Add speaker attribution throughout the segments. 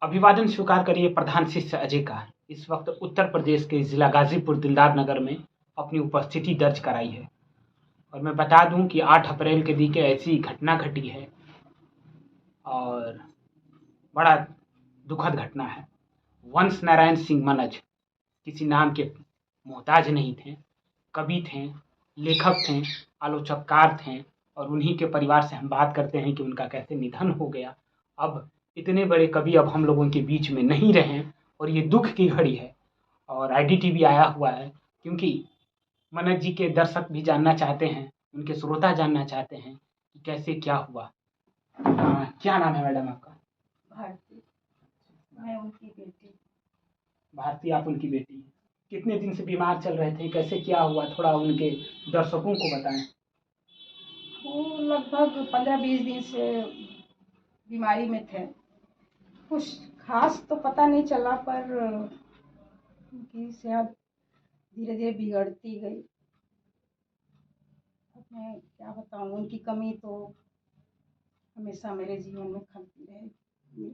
Speaker 1: अभिवादन स्वीकार करिए प्रधान शिष्य अजय का। इस वक्त उत्तर प्रदेश के जिला गाजीपुर दिलदार नगर में अपनी उपस्थिति दर्ज कराई है। और मैं बता दूं कि 8 अप्रैल के दिन ऐसी घटना घटी है और बड़ा दुखद घटना है। वंश नारायण सिंह मनज किसी नाम के मोहताज नहीं थे, कवि थे, लेखक थे, आलोचककार थे और उन्हीं के परिवार से हम बात करते हैं कि उनका कैसे निधन हो गया। अब इतने बड़े कवि अब हम लोगों के बीच में नहीं रहे और ये दुख की घड़ी है। और IDTV आया हुआ है क्योंकि मनज जी के दर्शक भी जानना चाहते हैं, उनके श्रोता जानना चाहते हैं कि कैसे क्या हुआ। क्या नाम है मैडम आपका?
Speaker 2: भारती। मैं उनकी बेटी।
Speaker 1: भारती, आप उनकी बेटी हैं। कितने दिन से बीमार चल रहे थे, कैसे क्या हुआ, थोड़ा उनके दर्शकों को बताएं।
Speaker 2: वो लगभग 15-20 दिन से बीमारी में थे। कुछ खास तो पता नहीं चला, पर उनकी सेहत धीरे धीरे बिगड़ती गई। अब मैं क्या बताऊं, उनकी कमी तो हमेशा मेरे जीवन में खलती रहेगी,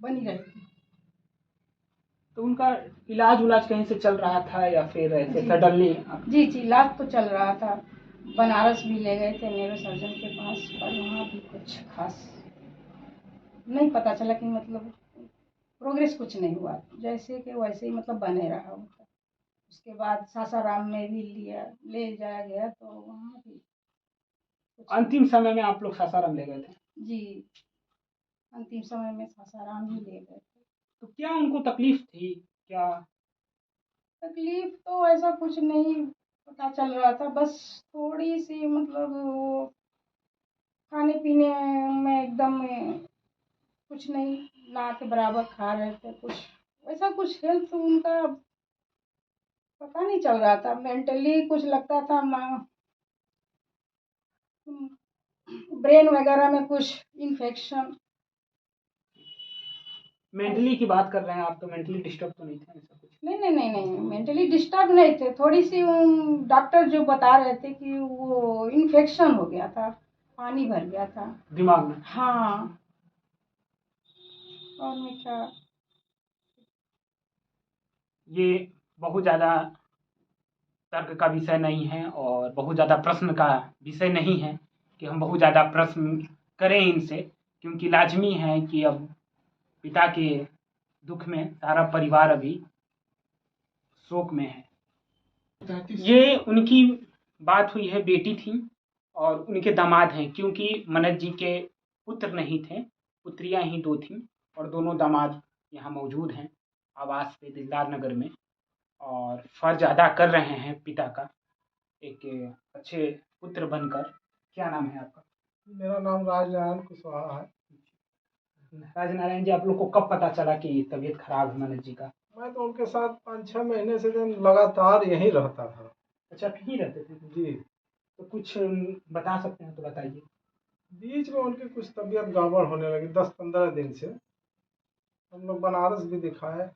Speaker 2: बनी रहेगी।
Speaker 1: तो उनका इलाज उलाज कहीं से चल रहा था या फिर ऐसे सडनली?
Speaker 2: जी, इलाज तो चल रहा था। बनारस भी ले गए थे न्यूरो सर्जन के पास, पर वहाँ भी कुछ खास नहीं पता चला कि मतलब प्रोग्रेस कुछ नहीं हुआ, जैसे कि वैसे ही मतलब बने रहा उनका। उसके बाद सासाराम में भी ले जाया गया, तो वहाँ भी
Speaker 1: अंतिम समय में आप लोग सासाराम ले गए थे?
Speaker 2: जी, अंतिम समय में सासाराम ही ले गए थे।
Speaker 1: तो क्या उनको तकलीफ थी क्या?
Speaker 2: तकलीफ तो ऐसा कुछ नहीं पता चल रहा था, बस थोड़ी सी मतलब वो खाने पीने में एकदम कुछ नहीं, ना के बराबर खा रहे थे। कुछ वैसा कुछ हेल्थ उनका पता नहीं चल रहा था। मेंटली कुछ लगता था, ब्रेन वगैरह में कुछ इन्फेक्शन।
Speaker 1: मेंटली की बात कर रहे हैं आप, तो मेंटली डिस्टर्ब तो नहीं थे ऐसा कुछ?
Speaker 2: नहीं, मेंटली डिस्टर्ब नहीं थे। थोड़ी सी डॉक्टर जो बता रहे थे कि वो इन्फेक्शन हो गया था, पानी भर गया था
Speaker 1: दिमाग में।
Speaker 2: हाँ। और मैं क्या,
Speaker 1: ये बहुत ज़्यादा तर्क का विषय नहीं है और बहुत ज़्यादा प्रश्न का विषय नहीं है कि हम बहुत ज़्यादा प्रश्न करें इनसे, क्योंकि लाजमी है कि अब पिता के दुख में सारा परिवार अभी शोक में है। ये उनकी बात हुई है, बेटी थी और उनके दामाद हैं, क्योंकि मनज जी के पुत्र नहीं थे, पुत्रियां ही 2 थीं और दोनों दामाद यहाँ मौजूद हैं आवास पे दिलदार नगर में और फर्ज अदा कर रहे हैं पिता का एक अच्छे पुत्र बनकर। क्या नाम है आपका?
Speaker 3: मेरा नाम राजनारायण कुशवाहा है।
Speaker 1: राजनारायण जी, आप लोग को कब पता चला कि तबीयत खराब है मनज जी का?
Speaker 3: मैं तो उनके साथ 5-6 महीने से लगातार यहीं रहता था।
Speaker 1: अच्छा, यहीं रहते थे?
Speaker 3: जी।
Speaker 1: तो कुछ बता सकते हैं तो बताइए।
Speaker 3: बीच में उनकी कुछ तबीयत गड़बड़ होने लगी 10-15 दिन से। हम लोग बनारस भी दिखाए,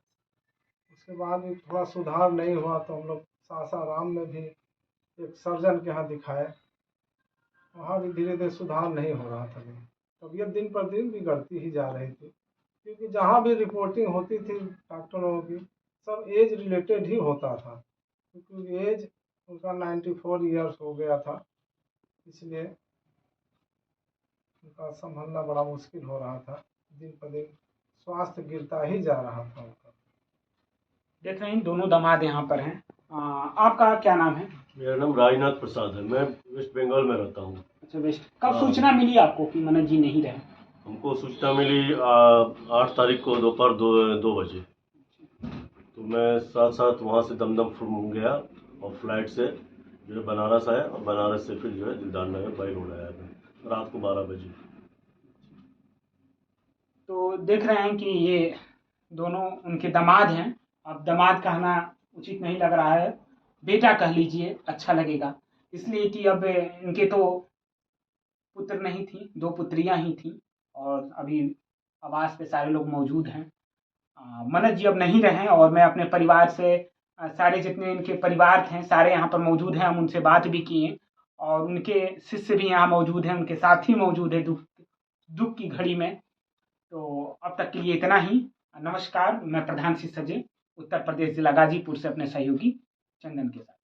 Speaker 3: उसके बाद भी थोड़ा सुधार नहीं हुआ तो हम लोग सासाराम में भी एक सर्जन के यहाँ दिखाए, वहाँ भी धीरे धीरे सुधार नहीं हो रहा था। तबीयत दिन पर दिन बिगड़ती ही जा रही थी, क्योंकि जहाँ भी रिपोर्टिंग होती थी डॉक्टरों की, सब एज रिलेटेड ही होता था, क्योंकि एज उनका 94 ईयर्स हो गया था, इसलिए उनका संभलना बड़ा मुश्किल हो रहा था। दिन पर दिन स्वास्थ्य गिरता ही जा रहा था उनका।
Speaker 1: देख रहे हैं दोनों दामाद यहाँ पर हैं। आपका क्या नाम है?
Speaker 4: मेरा नाम राजनाथ प्रसाद है, मैं वेस्ट बंगाल में रहता हूँ।
Speaker 1: अच्छा, वेस्ट। कब सूचना मिली आपको कि मनज जी नहीं रहे?
Speaker 4: हमको सूचना मिली 8 तारीख को दोपहर 2 बजे। तो मैं साथ साथ वहाँ से दमदम गया और फ्लाइट से जो है बनारस आया और बनारस से फिर जो है दिलदार नगर बाई रोड आया मैं रात को 12 बजे।
Speaker 1: तो देख रहे हैं कि ये दोनों उनके दामाद हैं। अब दामाद कहना उचित नहीं लग रहा है, बेटा कह लीजिए, अच्छा लगेगा, इसलिए कि अब इनके तो पुत्र नहीं थी, 2 पुत्रियां ही थीं और अभी आवास पे सारे लोग मौजूद हैं। मनज जी अब नहीं रहे और मैं अपने परिवार से सारे जितने इनके परिवार थे सारे यहाँ पर मौजूद हैं, हम उनसे बात भी किए और उनके शिष्य भी यहाँ मौजूद हैं, उनके साथी मौजूद है दुख की घड़ी में। तो अब तक के लिए इतना ही। नमस्कार, मैं प्रधान शिक्षक उत्तर प्रदेश जिला गाजीपुर से अपने सहयोगी चंदन के साथ।